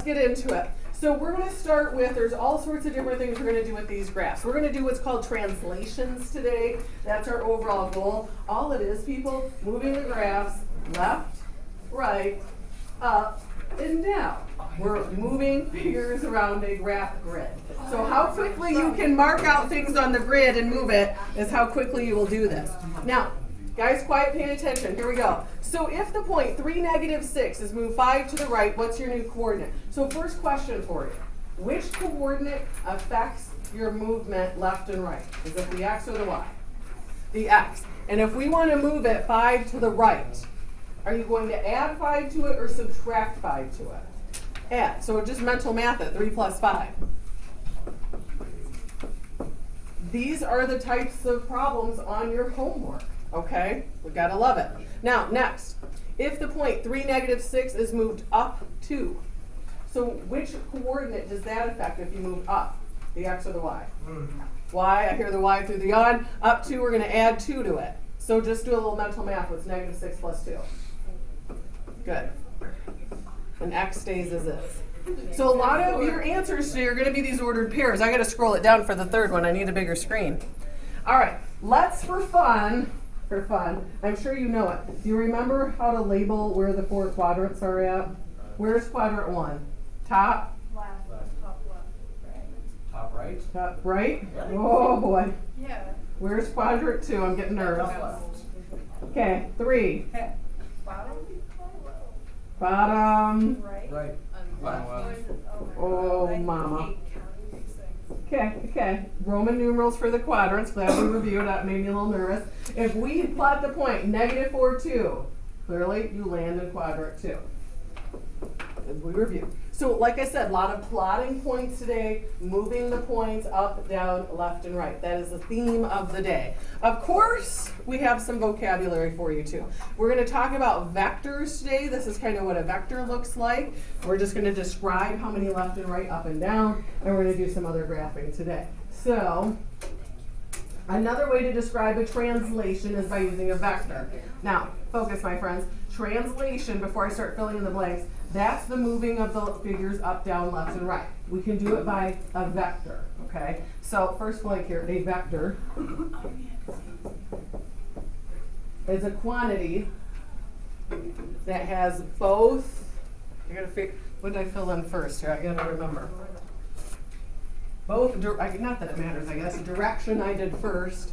get into it. So we're going to start with, there's all sorts of different things we're going to do with these graphs. We're going to do what's called translations today. That's our overall goal. All it is, people, moving the graphs left, right, up, and down. We're moving figures around a graph grid. So how quickly you can mark out things on the grid and move it is how quickly you will do this. Now, guys, quiet, pay attention. Here we go. So if the point 3, -6 is moved 5 to the right, what's your new coordinate? So first question for you. Which coordinate affects your movement left and right? Is it the x or the y? The x. And if we want to move it 5 to the right, are you going to add 5 to it or subtract 5 to it? Add. So just mental math it. 3 + 5. These are the types of problems on your homework. Okay? We gotta love it. Now, next. If the point 3, -6 is moved up 2, so which coordinate does that affect if you move up? The x or the y? Y, I hear the y through the yawn. Up 2, we're gonna add 2 to it. So just do a little mental math. What's -6 + 2? Good. And x stays as is. So a lot of your answers today are going to be these ordered pairs. I got to scroll it down for the third one. I need a bigger screen. All right, let's for fun, I'm sure you know it. Do you remember how to label where the 4 quadrants are at? Where's quadrant 1? Top? Left. Top left. Right. Top right. Top right? Oh boy. Yeah. Where's quadrant 2? I'm getting nervous. Top left. Okay, 3. Bottom. Bottom. Right. Right. Left. Oh, mama. Okay. Roman numerals for the quadrants. Glad we reviewed. That made me a little nervous. If we plot the point -4, 2, clearly you land in quadrant 2. As we review. So like I said, a lot of plotting points today, moving the points up, down, left, and right. That is the theme of the day. Of course, we have some vocabulary for you too. We're going to talk about vectors today. This is kind of what a vector looks like. We're just going to describe how many left and right, up and down, and we're going to do some other graphing today. So, another way to describe a translation is by using a vector. Now, focus, my friends. Translation, before I start filling in the blanks, that's the moving of the figures up, down, left, and right. We can do it by a vector, okay? So first blank here, a vector is a quantity that has both, I gotta figure, what did I fill in first here? I gotta remember. Both, not that it matters, I guess, direction I did first,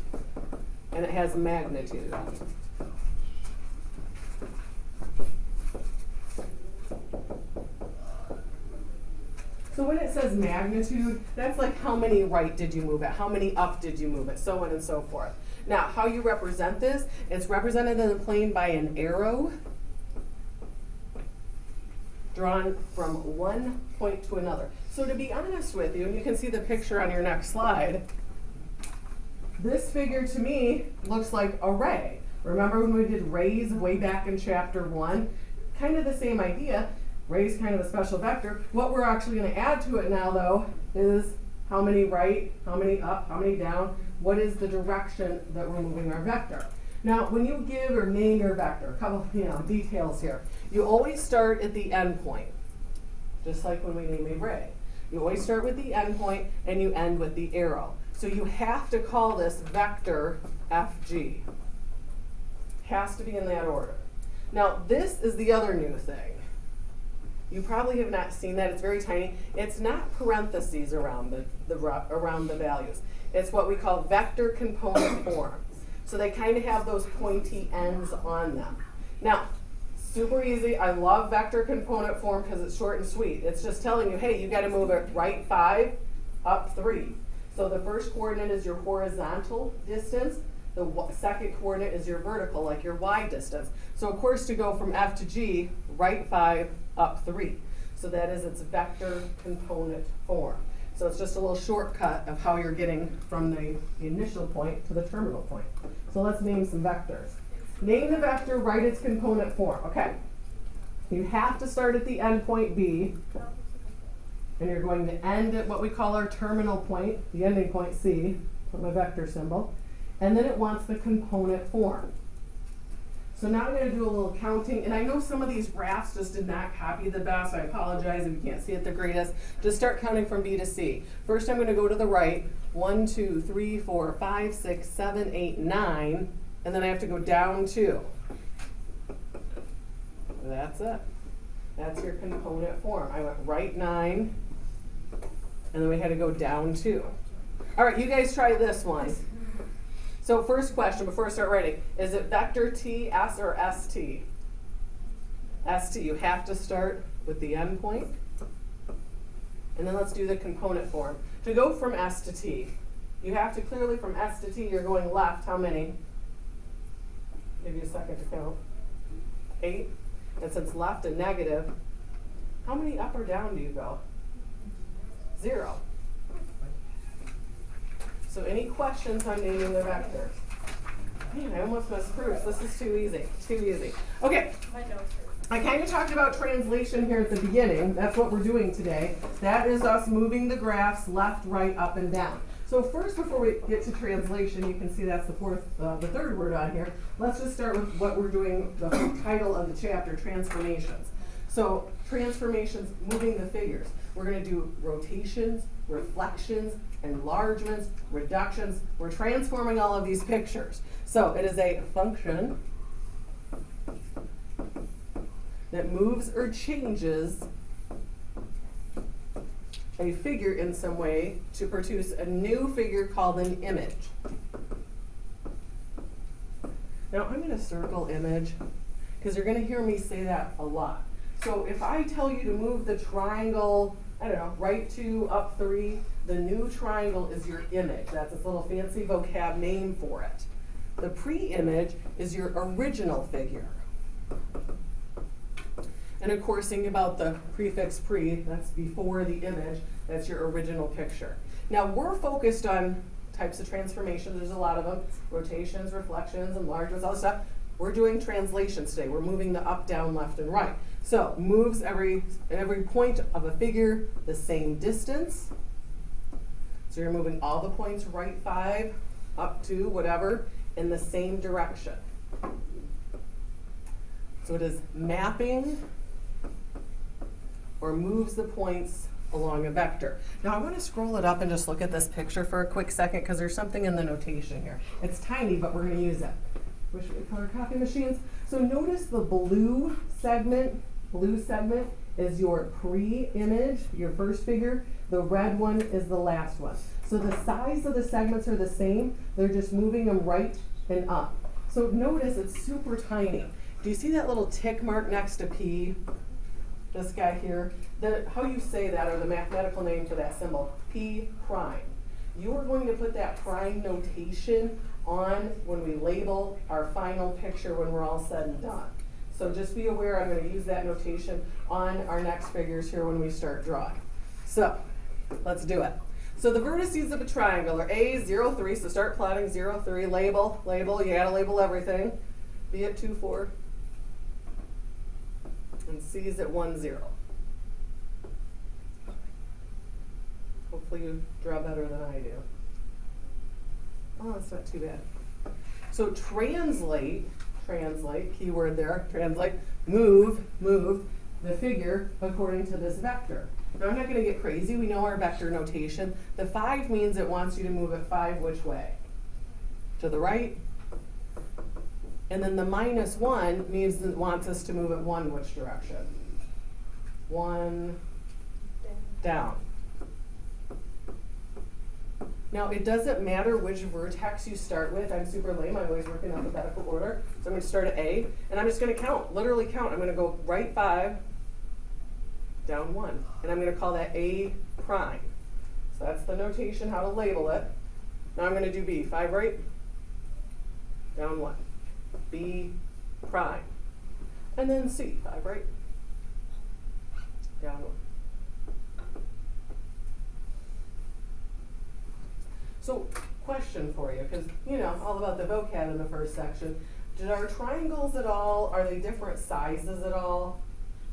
and it has magnitude. So when it says magnitude, that's like how many right did you move it, how many up did you move it, so on and so forth. Now, how you represent this, it's represented in the plane by an arrow drawn from one point to another. So to be honest with you, and you can see the picture on your next slide, this figure to me looks like a ray. Remember when we did rays way back in chapter 1? Kind of the same idea. Ray is kind of a special vector. What we're actually going to add to it now, though, is how many right, how many up, how many down. What is the direction that we're moving our vector? Now, when you give or name your vector, a couple details here. You always start at the end point, just like when we name a ray. You always start with the end point and you end with the arrow. So you have to call this vector FG. Has to be in that order. Now, this is the other new thing. You probably have not seen that. It's very tiny. It's not parentheses around the values. It's what we call vector component forms. So they kind of have those pointy ends on them. Now, super easy. I love vector component form because it's short and sweet. It's just telling you, hey, you got to move it right 5, up 3. So the first coordinate is your horizontal distance. The second coordinate is your vertical, like your y distance. So of course, to go from F to G, right 5, up 3. So that is its vector component form. So it's just a little shortcut of how you're getting from the initial point to the terminal point. So let's name some vectors. Name the vector, write its component form. Okay. You have to start at the end point B, and you're going to end at what we call our terminal point, the ending point C, put my vector symbol, and then it wants the component form. So now I'm gonna do a little counting, and I know some of these graphs just did not copy the best. I apologize if you can't see it the greatest. Just start counting from B to C. First, I'm gonna go to the right. 1, 2, 3, 4, 5, 6, 7, 8, 9, and then I have to go down 2. That's it. That's your component form. I went right 9, and then we had to go down 2. All right, you guys try this one. So first question, before I start writing, is it vector T, S, or ST? ST, you have to start with the endpoint. And then let's do the component form. To go from S to T, you have to clearly from S to T, you're going left, how many? Give you a second to count. 8. And since left and negative, how many up or down do you go? 0. So any questions on naming the vectors? Man, I almost missed proofs. This is too easy, too easy. Okay, My nose hurts. I kind of talked about translation here at the beginning. That's what we're doing today. That is us moving the graphs left, right, up, and down. So first, before we get to translation, you can see that's the third word on here. Let's just start with what we're doing, the title of the chapter, transformations. So transformations, moving the figures. We're going to do rotations, reflections, enlargements, reductions. We're transforming all of these pictures. So it is a function that moves or changes a figure in some way to produce a new figure called an image. Now I'm going to circle image because you're going to hear me say that a lot. So if I tell you to move the triangle, I don't know, right 2, up 3, the new triangle is your image. That's its little fancy vocab name for it. The pre-image is your original figure. And of course, think about the prefix pre, that's before the image, that's your original picture. Now we're focused on types of transformations, there's a lot of them, rotations, reflections, enlargements, all this stuff. We're doing translations today. We're moving the up, down, left, and right. So moves every point of a figure the same distance. So you're moving all the points right 5, up 2, whatever, in the same direction. So it is mapping or moves the points along a vector. Now I want to scroll it up and just look at this picture for a quick second because there's something in the notation here. It's tiny, but we're going to use it. Wish we had color copy machines. So notice the blue segment is your pre-image, your first figure. The red one is the last one. So the size of the segments are the same. They're just moving them right and up. So notice it's super tiny. Do you see that little tick mark next to P? This guy here. How you say that, or the mathematical name for that symbol, P prime. You are going to put that prime notation on when we label our final picture when we're all said and done. So just be aware I'm going to use that notation on our next figures here when we start drawing. So let's do it. So the vertices of a triangle are A, 0, 3, so start plotting 0, 3, label, you gotta label everything. B at 2, 4, and C is at 1, 0. Hopefully you draw better than I do. Oh, that's not too bad. So translate, keyword there, translate, move the figure according to this vector. Now I'm not going to get crazy, we know our vector notation. The 5 means it wants you to move it 5 which way? To the right. And then the -1 means it wants us to move it 1 which direction? 1 down. Now, it doesn't matter which vertex you start with. I'm super lame. I always work in alphabetical order. So I'm going to start at A, and I'm just going to count, literally count. I'm going to go right 5, down 1. And I'm going to call that A prime. So that's the notation, how to label it. Now I'm going to do B. 5 right, down 1. B prime. And then C. 5 right, down 1. So, question for you, because you know all about the vocab in the first section. Did our triangles at all, are they different sizes at all?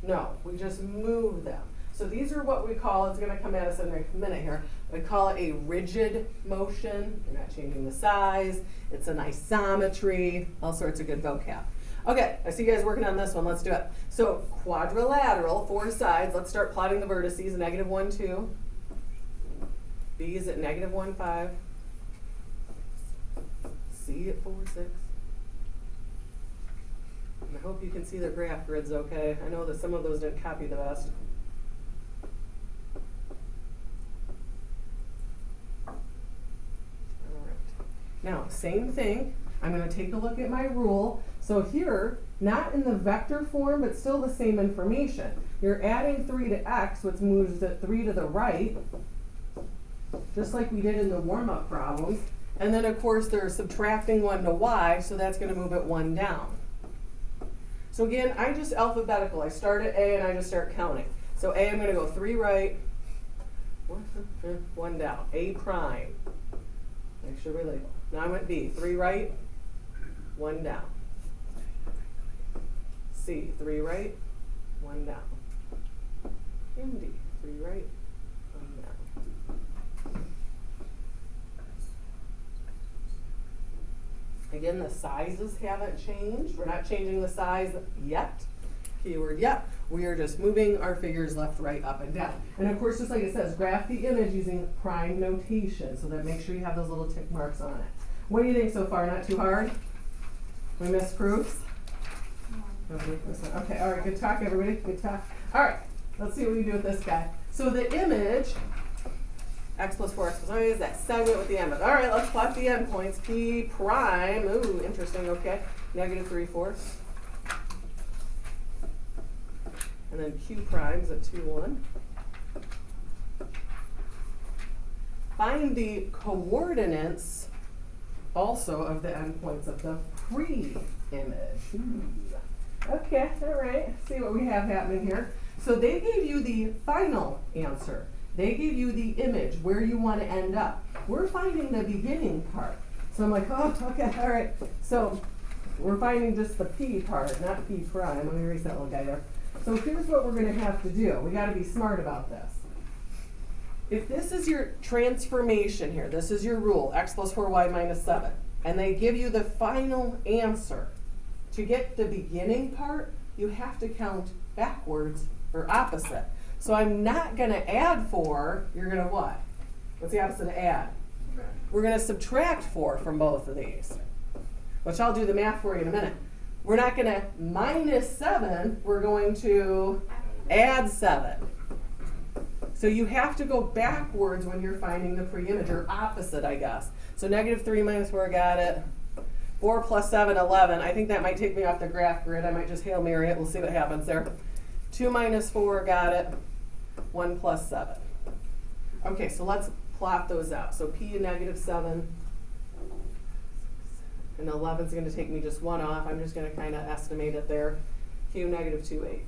No, we just move them. So these are what we call, it's going to come at us in a minute here, we call it a rigid motion. You're not changing the size, it's an isometry, all sorts of good vocab. Okay, I see you guys working on this one. Let's do it. So quadrilateral, 4 sides. Let's start plotting the vertices. Negative 1, 2. B is at negative 1, 5. C at 4, 6. And I hope you can see the graph grids okay. I know that some of those didn't copy the best. Now, same thing, I'm going to take a look at my rule. So here, not in the vector form, but still the same information. You're adding 3 to x, which moves the 3 to the right, just like we did in the warm-up problems. And then, of course, they're subtracting 1 to y, so that's going to move it 1 down. So again, I just alphabetical. I start at A and I just start counting. So A, I'm going to go 3 right, 1 down. A prime. Make sure we label. Now I'm at B, 3 right, 1 down. C, 3 right, 1 down. And D, 3 right, 1 down. Again, the sizes haven't changed. We're not changing the size yet. Keyword yet. We are just moving our figures left, right, up, and down. And of course, just like it says, graph the image using prime notation. So that make sure you have those little tick marks on it. What do you think so far? Not too hard? We missed proofs? No. Okay, all right, good talk, everybody. Good talk. All right, let's see what we do with this guy. So the image, x plus 4, x plus 5 is that segment with the end. All right, let's plot the endpoints. P prime, ooh, interesting, okay. Negative 3, 4. And then Q prime's at 2, 1. Find the coordinates also of the endpoints of the pre-image. Okay, all right. See what we have happening here. So they gave you the final answer. They gave you the image, where you want to end up. We're finding the beginning part. So I'm like, oh, okay, all right. So we're finding just the P part, not P prime. Let me erase that little guy there. So here's what we're going to have to do. We got to be smart about this. If this is your transformation here, this is your rule, x plus 4y minus 7, and they give you the final answer, to get the beginning part, you have to count backwards or opposite. So I'm not going to add 4, you're going to what? What's the opposite of add? We're going to subtract 4 from both of these, which I'll do the math for you in a minute. We're not going to minus 7, we're going to add 7. So you have to go backwards when you're finding the pre-image, or opposite, I guess. So negative 3 minus 4, got it. 4 plus 7, 11. I think that might take me off the graph grid. I might just Hail Mary it. We'll see what happens there. 2 minus 4, got it. 1 plus 7. Okay, so let's plot those out. So P negative 7. And 11 is going to take me just 1 off. I'm just going to kind of estimate it there. Q negative 2, 8.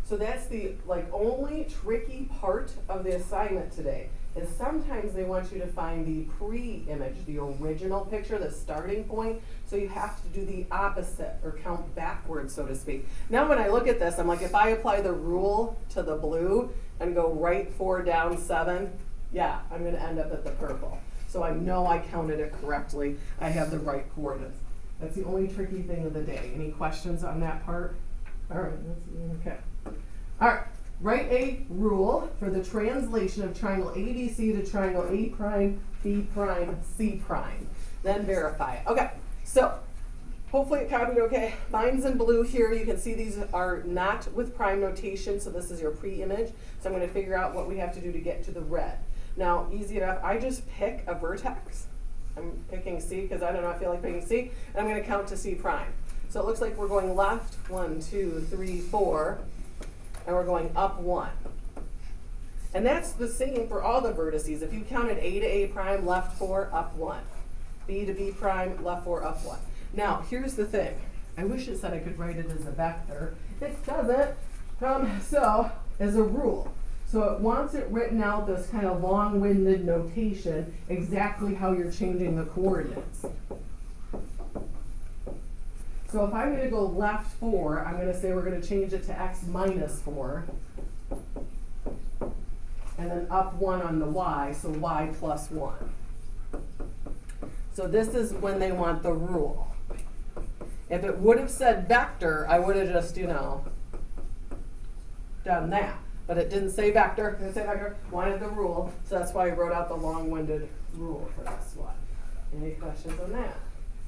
So that's the only tricky part of the assignment today, is sometimes they want you to find the pre-image, the original picture, the starting point. So you have to do the opposite, or count backwards, so to speak. Now when I look at this, I'm like, if I apply the rule to the blue and go right 4 down 7, yeah, I'm going to end up at the purple. So I know I counted it correctly. I have the right coordinates. That's the only tricky thing of the day. Any questions on that part? All right, okay. All right, write a rule for the translation of triangle ABC to triangle A prime, B prime, C prime. Then verify it. Okay, so hopefully it copied okay. Mine's in blue here. You can see these are not with prime notation, so this is your pre-image. So I'm going to figure out what we have to do to get to the red. Now, easy enough, I just pick a vertex. I'm picking C because I don't know, I feel like picking C. And I'm going to count to C prime. So it looks like we're going left, 1, 2, 3, 4, and we're going up 1. And that's the same for all the vertices. If you counted A to A prime, left 4, up 1. B to B prime, left 4, up 1. Now, here's the thing. I wish it said I could write it as a vector. It doesn't. So, as a rule. So it wants it written out, this kind of long-winded notation, exactly how you're changing the coordinates. So if I'm going to go left 4, I'm going to say we're going to change it to x minus 4. And then up 1 on the y, so y plus 1. So this is when they want the rule. If it would have said vector, I would have just, done that. But it didn't say vector, wanted the rule, so that's why I wrote out the long-winded rule for this one. Any questions on that?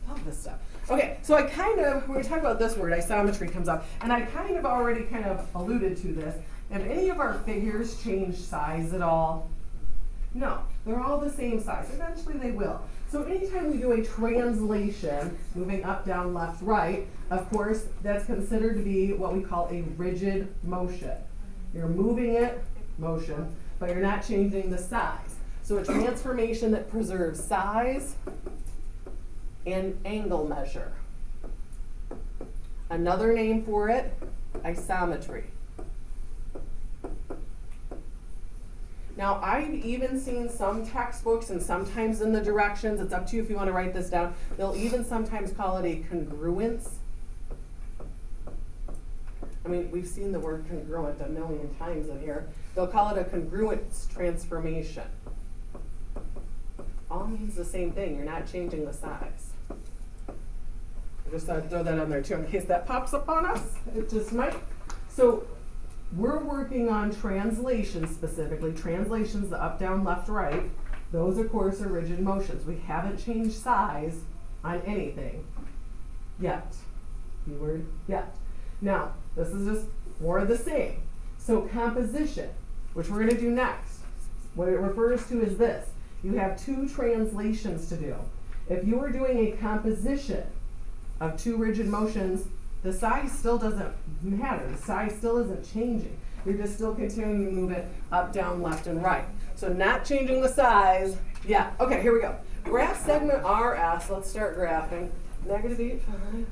Love this stuff. Okay, so when we talk about this word, isometry comes up, and I already alluded to this. Have any of our figures changed size at all? No, they're all the same size. Eventually they will. So anytime we do a translation, moving up, down, left, right, of course, that's considered to be what we call a rigid motion. You're moving it, motion, but you're not changing the size. So a transformation that preserves size and angle measure. Another name for it, isometry. Now, I've even seen some textbooks, and sometimes in the directions, it's up to you if you want to write this down, they'll even sometimes call it a congruence. I mean, we've seen the word congruent a million times in here. They'll call it a congruence transformation. All means the same thing. You're not changing the size. I just thought I'd throw that on there too in case that pops up on us. It just might. So we're working on translations specifically. Translations, the up, down, left, right. Those, of course, are rigid motions. We haven't changed size on anything yet. Keyword yet. Now, this is just more of the same. So composition, which we're going to do next, what it refers to is this. You have two translations to do. If you were doing a composition of two rigid motions, the size still doesn't matter. The size still isn't changing. You're just still continuing to move it up, down, left, and right. So not changing the size. Yeah, okay, here we go. Graph segment RS, let's start graphing. -8, 5.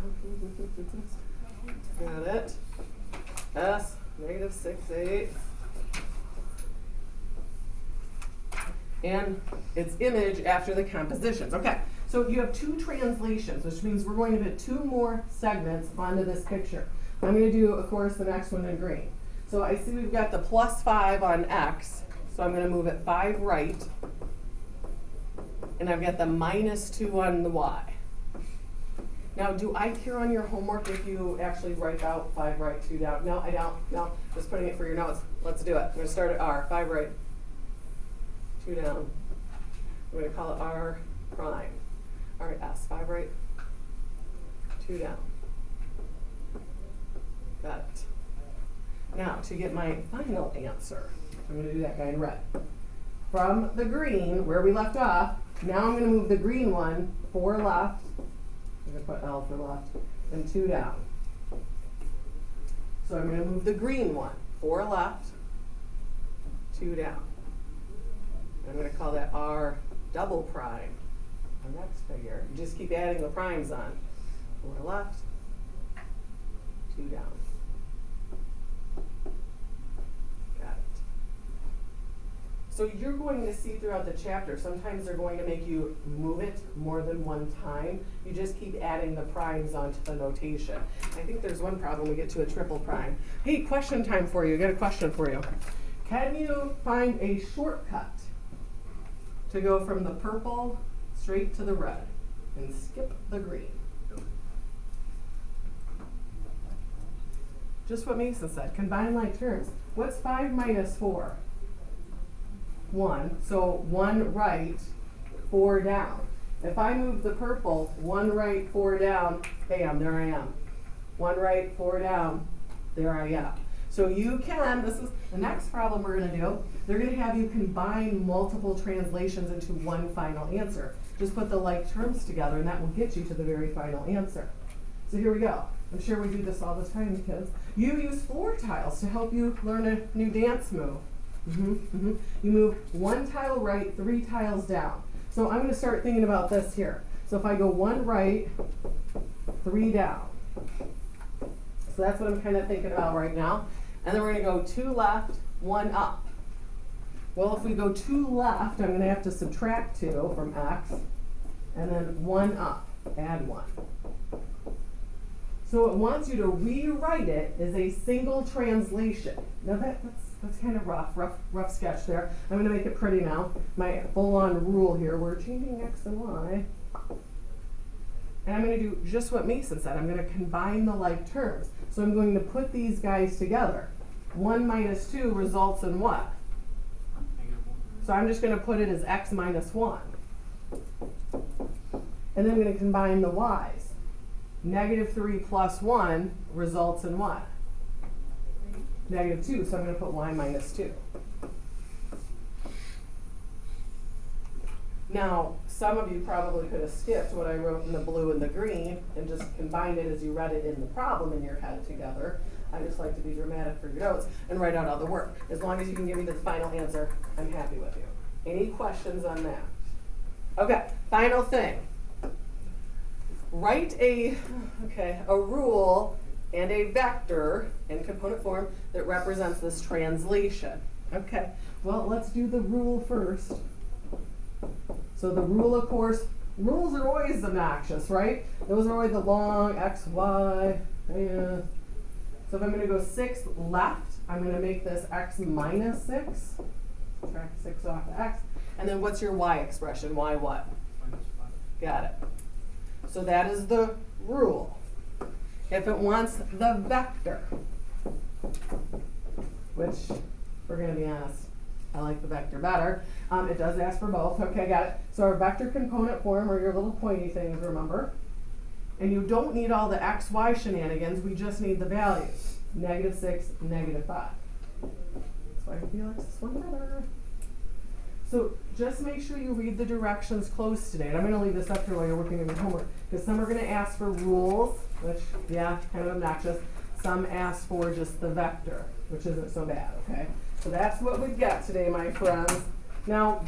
Got it. S, -6, 8. And its image after the compositions. Okay, so you have two translations, which means we're going to put two more segments onto this picture. I'm going to do, of course, the next one in green. So I see we've got the +5 on X, so I'm going to move it 5 right. And I've got the -2 on the Y. Now, do I care on your homework if you actually write out 5 right, 2 down? No, I don't. No, just putting it for your notes. Let's do it. I'm going to start at R, 5 right, 2 down. I'm going to call it R prime. All right, S, 5 right, 2 down. Got it. Now, to get my final answer, I'm going to do that guy in red. From the green, where we left off, now I'm going to move the green one 4 left. I'm going to put L for left, and 2 down. So I'm going to move the green one 4 left, 2 down. I'm going to call that R double prime. Our next figure. You just keep adding the primes on. 4 left, 2 down. Got it. So you're going to see throughout the chapter, sometimes they're going to make you move it more than one time. You just keep adding the primes onto the notation. I think there's one problem, we get to a triple prime. Hey, question time for you. I got a question for you. Can you find a shortcut to go from the purple straight to the red and skip the green? Just what Mason said, combine like terms. What's 5 minus 4? 1. So 1 right, 4 down. If I move the purple, 1 right, 4 down, bam, there I am. 1 right, 4 down, there I am. So you can, this is the next problem we're going to do. They're going to have you combine multiple translations into one final answer. Just put the like terms together and that will get you to the very final answer. So here we go. I'm sure we do this all the time, kids. You use floor tiles to help you learn a new dance move. You move 1 tile right, 3 tiles down. So I'm going to start thinking about this here. So if I go 1 right, 3 down. So that's what I'm kind of thinking about right now. And then we're going to go 2 left, 1 up. Well, if we go 2 left, I'm going to have to subtract 2 from X. And then 1 up, add 1. So it wants you to rewrite it as a single translation. Now that's kind of rough sketch there. I'm going to make it pretty now. My full-on rule here, we're changing X and Y. And I'm gonna do just what Mason said, I'm gonna combine the like terms. So I'm going to put these guys together. 1 minus 2 results in what? So I'm just gonna put it as x minus 1. And then I'm gonna combine the y's. Negative 3 plus 1 results in what? Negative 2, so I'm gonna put y minus 2. Now, some of you probably could have skipped what I wrote in the blue and the green and just combined it as you read it in the problem in your head together. I just like to be dramatic for your notes and write out all the work. As long as you can give me the final answer, I'm happy with you. Any questions on that? Okay, final thing. Write a rule and a vector in component form that represents this translation. Okay, well, let's do the rule first. So the rule, of course, rules are always obnoxious, right? Those are always the long x, y, and so if I'm going to go 6 left, I'm going to make this x minus 6. Subtract 6 off of x. And then what's your y expression? Y what? Got it. So that is the rule. If it wants the vector, which, we're going to be honest, I like the vector better. It does ask for both. Okay, got it. So our vector component form are your little pointy things, remember? And you don't need all the x, y shenanigans. We just need the values. Negative 6, negative 5. So I feel like this one better. So just make sure you read the directions close today. And I'm going to leave this up here while you're working on your homework. Because some are going to ask for rules, which, yeah, kind of obnoxious. Some ask for just the vector, which isn't so bad, okay? So that's what we got today, my friends. Now,